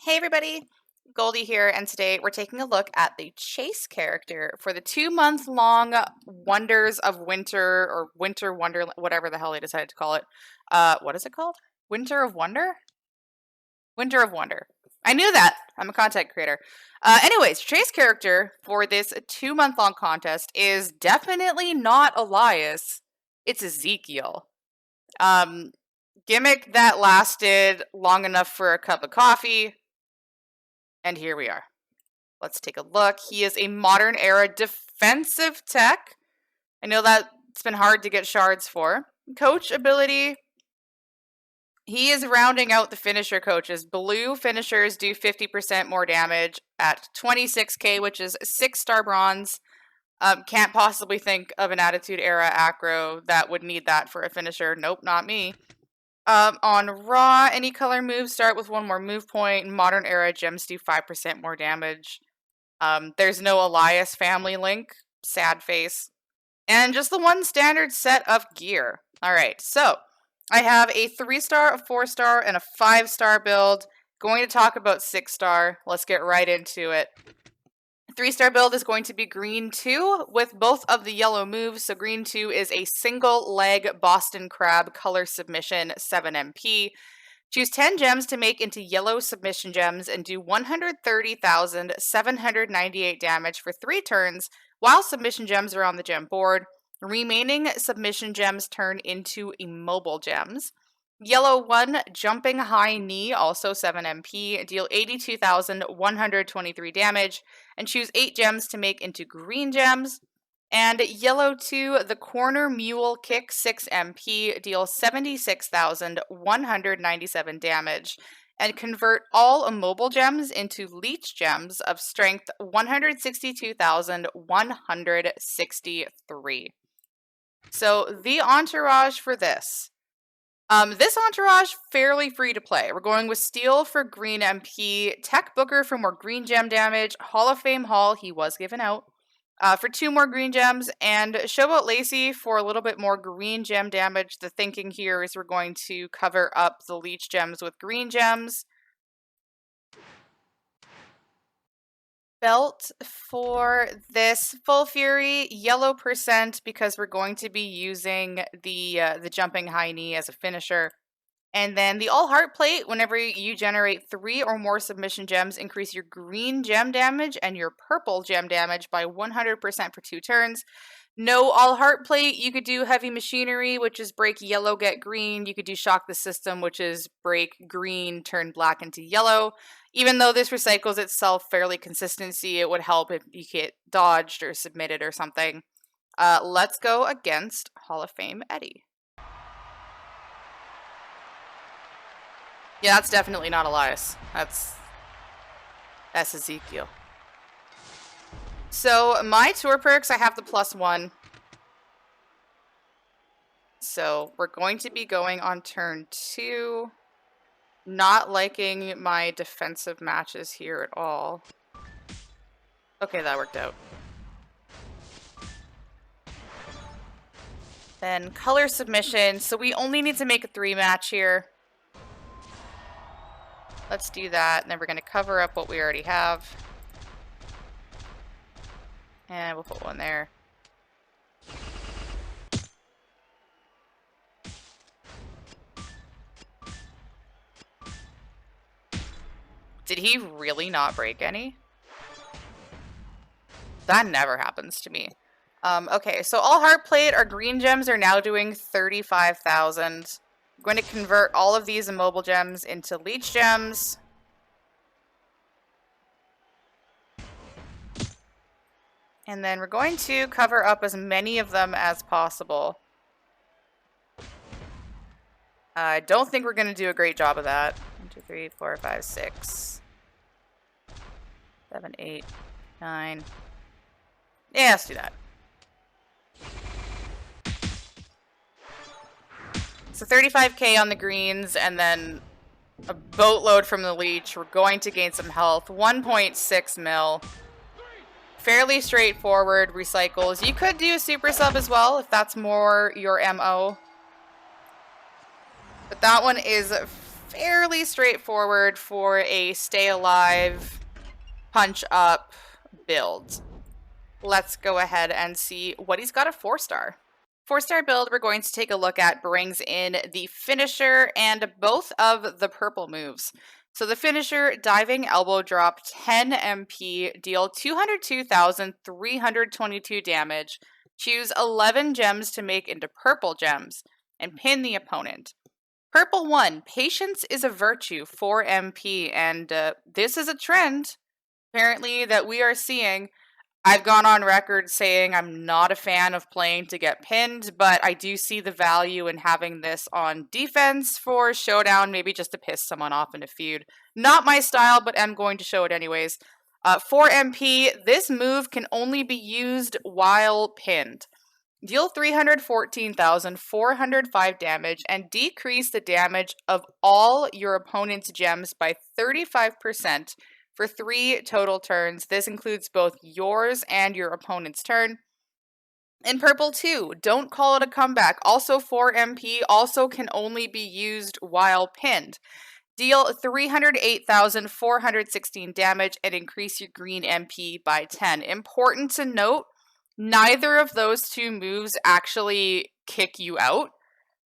Hey everybody, Goldie here, and today we're taking a look at the Chase character for the 2-month long Wonders of Winter, or Winter Wonder, whatever the hell they decided to call it. What is it called? Winter of Wonder? Winter of Wonder. I knew that. I'm a content creator. Anyways, Chase character for this 2-month long contest is definitely not Elias. It's Ezekiel. Gimmick that lasted long enough for a cup of coffee. And here we are. Let's take a look. He is a modern era defensive tech. I know that it's been hard to get shards for. Coach ability. He is rounding out the finisher coaches. Blue finishers do 50% more damage at 26k, which is 6-star bronze. Can't possibly think of an Attitude Era acro that would need that for a finisher. Nope, not me. On Raw, any color moves start with 1 more move point. Modern Era gems do 5% more damage. There's no Elias family link. Sad face. And just the 1 standard set of gear. Alright, so I have a 3-star, a 4-star, and a 5-star build. Going to talk about 6-star. Let's get right into it. 3-star build is going to be green 2 with both of the yellow moves. So green 2 is a single leg Boston Crab color submission 7 MP. Choose 10 gems to make into yellow submission gems and do 130,798 damage for 3 turns while submission gems are on the gem board. Remaining submission gems turn into immobile gems. Yellow 1, Jumping High Knee, also 7 MP, deal 82,123 damage, and choose 8 gems to make into green gems. And Yellow 2, the Corner Mule Kick, 6 MP, deal 76,197 damage, and convert all immobile gems into leech gems of strength 162,163. So the entourage for this. This entourage, fairly free to play. We're going with Steel for green MP, Tech Booker for more green gem damage, Hall of Fame Hall, he was given out, for 2 more green gems, and Showboat Lacey for a little bit more green gem damage. The thinking here is we're going to cover up the leech gems with green gems. Belt for this Full Fury, yellow % because we're going to be using the Jumping High Knee as a finisher. And then the All Heart Plate, whenever you generate 3 or more submission gems, increase your green gem damage and your purple gem damage by 100% for 2 turns. No All Heart Plate, you could do Heavy Machinery, which is break yellow, get green. You could do Shock the System, which is break green, turn black into yellow. Even though this recycles itself fairly consistency, it would help if you get dodged or submitted or something. Let's go against Hall of Fame Eddie. Yeah, that's definitely not Elias. That's Ezekiel. So my tour perks, I have the +1. So we're going to be going on turn 2. Not liking my defensive matches here at all. Okay, that worked out. Then color submission. So we only need to make a 3 match here. Let's do that, and then we're going to cover up what we already have. And we'll put 1 there. Did he really not break any? That never happens to me. Okay, so All Heart Plate, our green gems are now doing 35,000. I'm going to convert all of these immobile gems into leech gems. And then we're going to cover up as many of them as possible. I don't think we're going to do a great job of that. 1, 2, 3, 4, 5, 6, 7, 8, 9. Yeah, let's do that. So 35k on the greens, and then a boatload from the leech. We're going to gain some health. 1.6 mil. Fairly straightforward recycles. You could do a super sub as well if that's more your MO. But that one is fairly straightforward for a stay alive, punch up build. Let's go ahead and see what he's got at 4-star. 4-star build we're going to take a look at brings in the finisher and both of the purple moves. So the finisher, diving elbow drop, 10 MP, deal 202,322 damage, choose 11 gems to make into purple gems, and pin the opponent. Purple 1, patience is a virtue, 4 MP, and this is a trend, apparently, that we are seeing. I've gone on record saying I'm not a fan of playing to get pinned, but I do see the value in having this on defense for showdown, maybe just to piss someone off in a feud. Not my style, but I'm going to show it anyways. 4 MP, this move can only be used while pinned. Deal 314,405 damage and decrease the damage of all your opponent's gems by 35% for 3 total turns. This includes both yours and your opponent's turn. In purple 2, don't call it a comeback. Also 4 MP, also can only be used while pinned. Deal 308,416 damage and increase your green MP by 10. Important to note, neither of those 2 moves actually kick you out.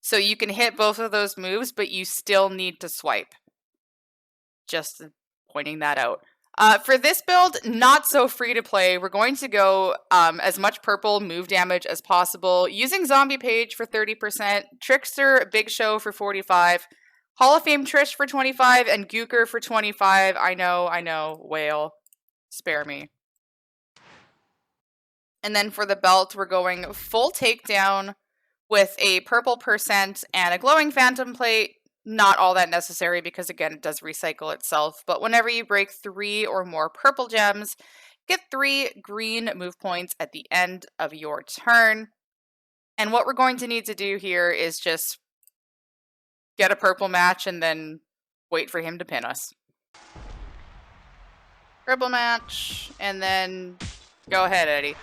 So you can hit both of those moves, but you still need to swipe. Just pointing that out. For this build, not so free to play. We're going to go as much purple move damage as possible, using Zombie Page for 30%, Trickster Big Show for 45%, Hall of Fame Trish for 25%, and Gooker for 25%. I know, whale. Spare me. And then for the belt, we're going full takedown with a purple percent and a glowing phantom plate. Not all that necessary because, again, it does recycle itself. But whenever you break 3 or more purple gems, get 3 green move points at the end of your turn. And what we're going to need to do here is just get a purple match and then wait for him to pin us. Purple match, and then go ahead, Eddie.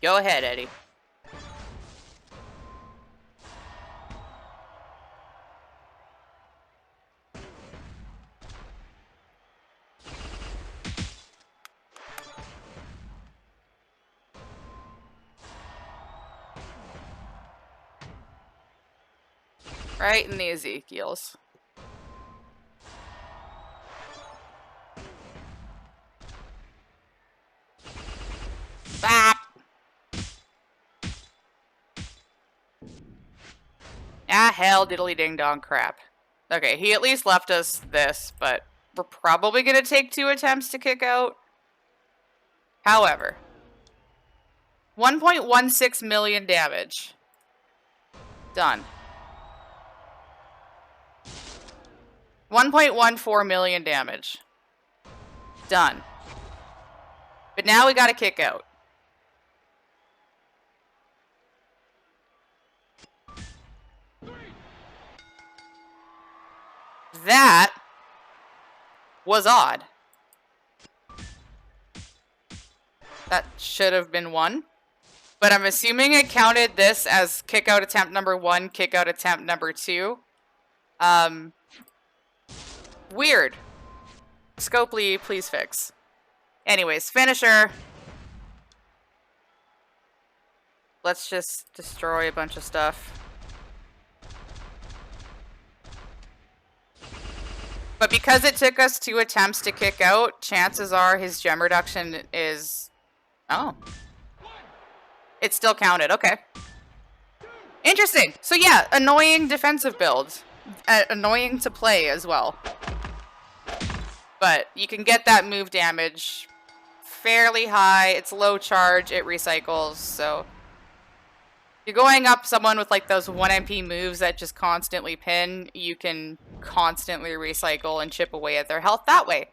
Go ahead, Eddie. Right in the Ezekiels. Bap! Ah, hell, diddly ding dong crap. Okay, he at least left us this, but we're probably going to take 2 attempts to kick out. However, 1.16 million damage. Done. 1.14 million damage. Done. But now we got to kick out. That was odd. That should have been 1. But I'm assuming it counted this as kick out attempt number 1, kick out attempt number 2. Weird. Scopely, please fix. Anyways, finisher. Let's just destroy a bunch of stuff. But because it took us 2 attempts to kick out, chances are his gem reduction is... Oh. It still counted. Okay. Interesting. So yeah, annoying defensive build. Annoying to play as well. But you can get that move damage fairly high. It's low charge. It recycles. So you're going up someone with like those 1 MP moves that just constantly pin. You can constantly recycle and chip away at their health that way.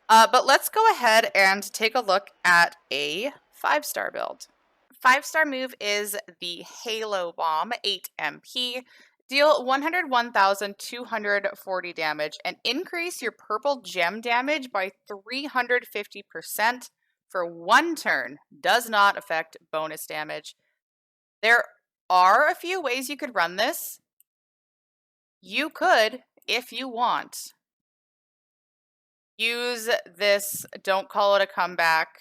But let's go ahead and take a look at a 5-star build. 5-star move is the Halo Bomb, 8 MP. Deal 101,240 damage and increase your purple gem damage by 350% for 1 turn. Does not affect bonus damage. There are a few ways you could run this. You could, if you want, use this don't call it a comeback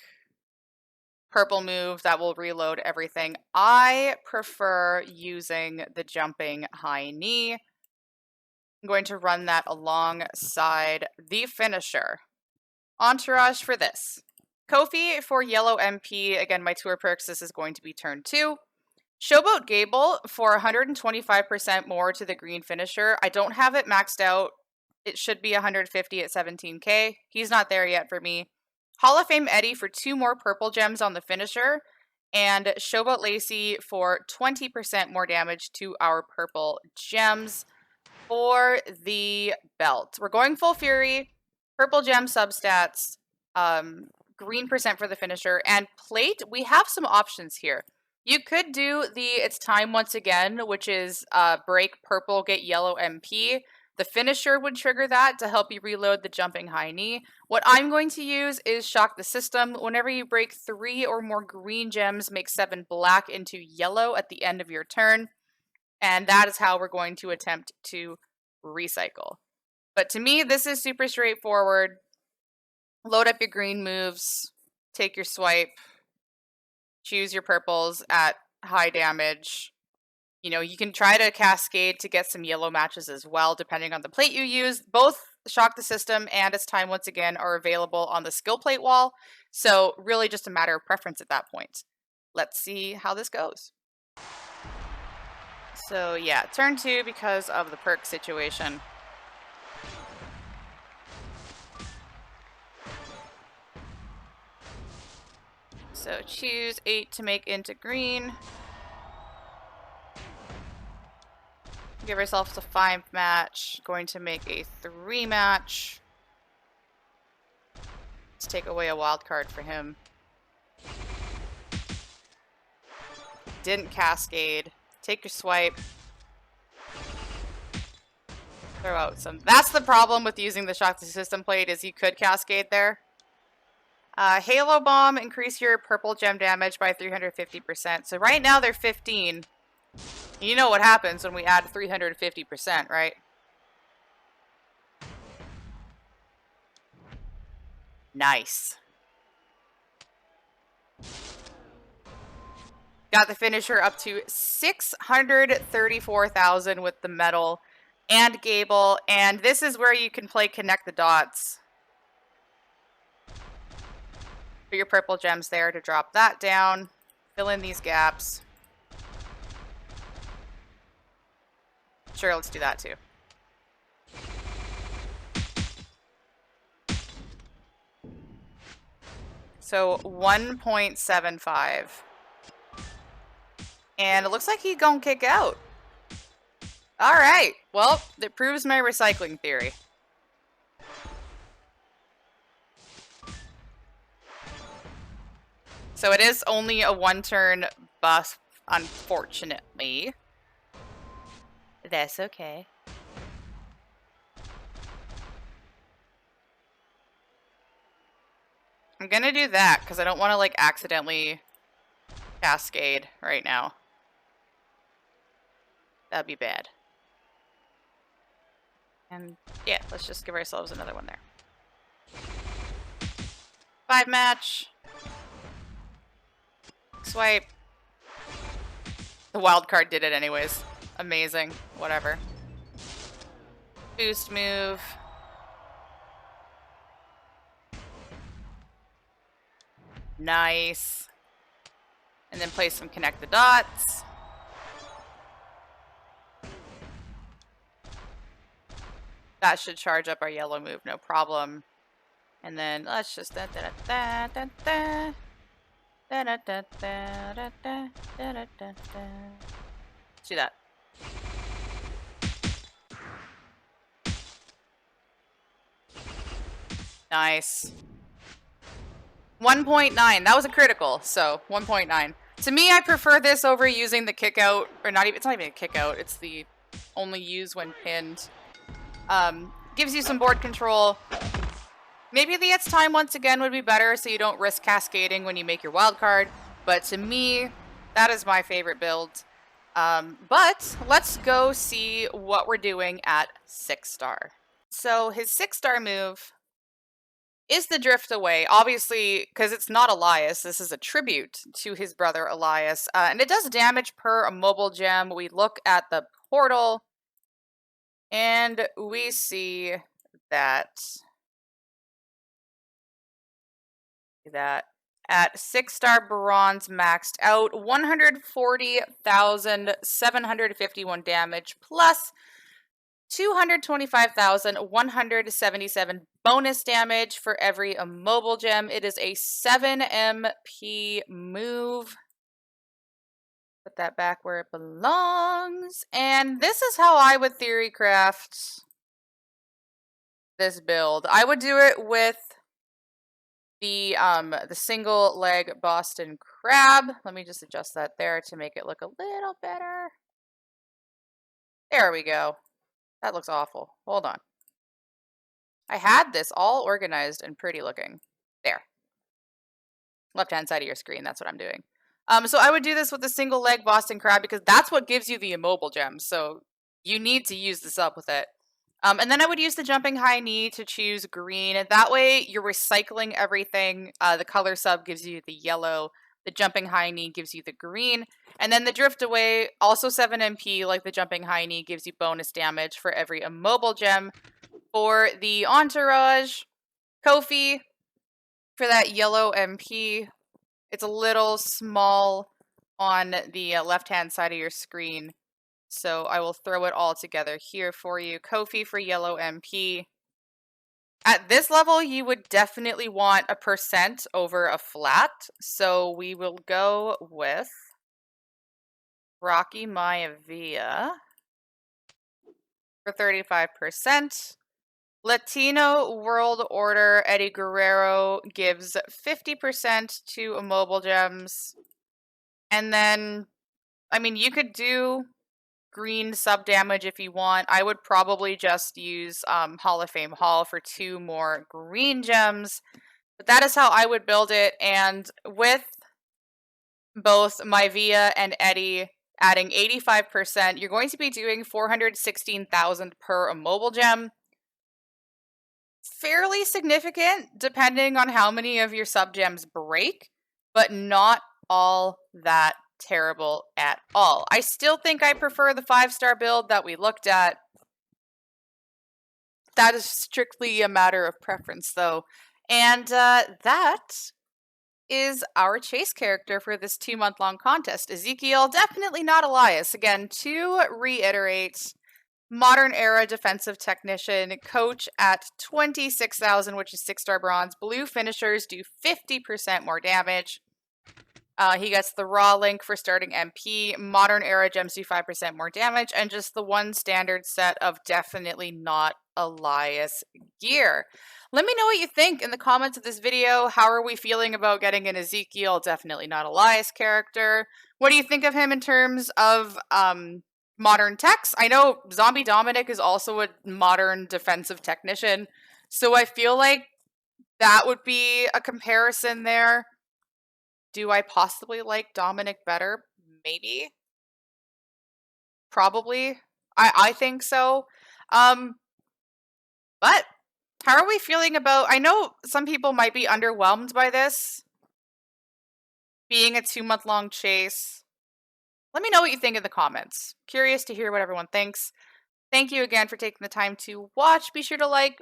purple move that will reload everything. I prefer using the jumping high knee. I'm going to run that alongside the finisher. Entourage for this. Kofi for yellow MP. Again, my tour perks, this is going to be turn 2. Showboat Gable for 125% more to the green finisher. I don't have it maxed out. It should be 150 at 17k. He's not there yet for me. Hall of Fame Eddie for 2 more purple gems on the finisher. And Showboat Lacey for 20% more damage to our purple gems for the belt. We're going full fury. Purple gem substats. Green percent for the finisher. And plate, we have some options here. You could do the It's Time Once Again, which is break purple, get yellow MP. The finisher would trigger that to help you reload the jumping high knee. What I'm going to use is Shock the System. Whenever you break 3 or more green gems, make 7 black into yellow at the end of your turn. And that is how we're going to attempt to recycle. But to me, this is super straightforward. Load up your green moves, take your swipe, choose your purples at high damage. You know, you can try to cascade to get some yellow matches as well, depending on the plate you use. Both Shock the System and It's Time Once Again are available on the skill plate wall. So really just a matter of preference at that point. Let's see how this goes. So yeah, turn 2 because of the perk situation. So choose 8 to make into green. Give ourselves a 5 match. Going to make a 3 match. Let's take away a wild card for him. Didn't cascade. Take your swipe. Throw out some. That's the problem with using the Shock the System plate, is you could cascade there. Halo Bomb, increase your purple gem damage by 350%. So right now they're 15. You know what happens when we add 350%, right? Nice. Got the finisher up to 634,000 with the metal and Gable. And this is where you can play Connect the Dots. Put your purple gems there to drop that down. Fill in these gaps. Sure, let's do that too. So 1.75. And it looks like he's gonna kick out. Alright, well, that proves my recycling theory. So it is only a 1-turn buff, unfortunately. That's okay. I'm gonna do that because I don't want to like accidentally cascade right now. That'd be bad. And yeah, let's just give ourselves another one there. 5 match. Swipe. The wild card did it anyways. Amazing. Whatever. Boost move. Nice. And then play some Connect the Dots. That should charge up our yellow move, no problem. And then let's just let's do that. Nice. 1.9. That was a critical, so 1.9. To me, I prefer this over using the kick out, or not even, it's not even a kick out, it's the only use when pinned. Gives you some board control. Maybe the It's Time once again would be better so you don't risk cascading when you make your wild card. But to me, that is my favorite build. But let's go see what we're doing at 6-star. So his 6-star move is the Drift Away, obviously, because it's not Elias. This is a tribute to his brother Elias. And it does damage per a mobile gem. We look at the portal, and we see that at 6-star bronze maxed out, 140,751 damage plus 225,177 bonus damage for every immobile gem. It is a 7 MP move. Put that back where it belongs. And this is how I would theory craft this build. I would do it with the single leg Boston Crab. Let me just adjust that there to make it look a little better. There we go. That looks awful. Hold on. I had this all organized and pretty looking. There. Left-hand side of your screen, that's what I'm doing. So I would do this with a single leg Boston Crab because that's what gives you the immobile gems. So you need to use this up with it. And then I would use the jumping high knee to choose green. And that way you're recycling everything. The color sub gives you the yellow. The jumping high knee gives you the green. And then the Drift Away, also 7 MP, like the jumping high knee, gives you bonus damage for every immobile gem. For the Entourage, Kofi, for that yellow MP, it's a little small on the left-hand side of your screen. So I will throw it all together here for you. Kofi for yellow MP. At this level, you would definitely want a % over a flat. So we will go with Rocky Maivia for 35%. Latino World Order Eddie Guerrero gives 50% to immobile gems. And then, I mean, you could do green sub damage if you want. I would probably just use Hall of Fame Hall for 2 more green gems. But that is how I would build it. And with both Maivia and Eddie adding 85%, you're going to be doing 416,000 per immobile gem. Fairly significant depending on how many of your sub gems break, but not all that terrible at all. I still think I prefer the 5-star build that we looked at. That is strictly a matter of preference though. And that is our chase character for this 2-month-long contest. Ezekiel, definitely not Elias. Again, to reiterate, modern era defensive technician, coach at 26,000, which is 6-star bronze. Blue finishers do 50% more damage. He gets the raw link for starting MP. Modern era gems do 5% more damage, and just the one standard set of definitely not Elias gear. Let me know what you think in the comments of this video. How are we feeling about getting an Ezekiel, definitely not Elias character? What do you think of him in terms of modern techs? I know Zombie Dominic is also a modern defensive technician, so I feel like that would be a comparison there. Do I possibly like Dominic better? Maybe. Probably. I think so. But how are we feeling about... I know some people might be underwhelmed by this being a 2-month-long chase. Let me know what you think in the comments. Curious to hear what everyone thinks. Thank you again for taking the time to watch. Be sure to like,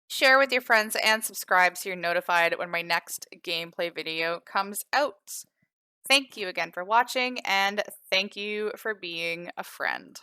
share with your friends, and subscribe so you're notified when my next gameplay video comes out. Thank you again for watching, and thank you for being a friend.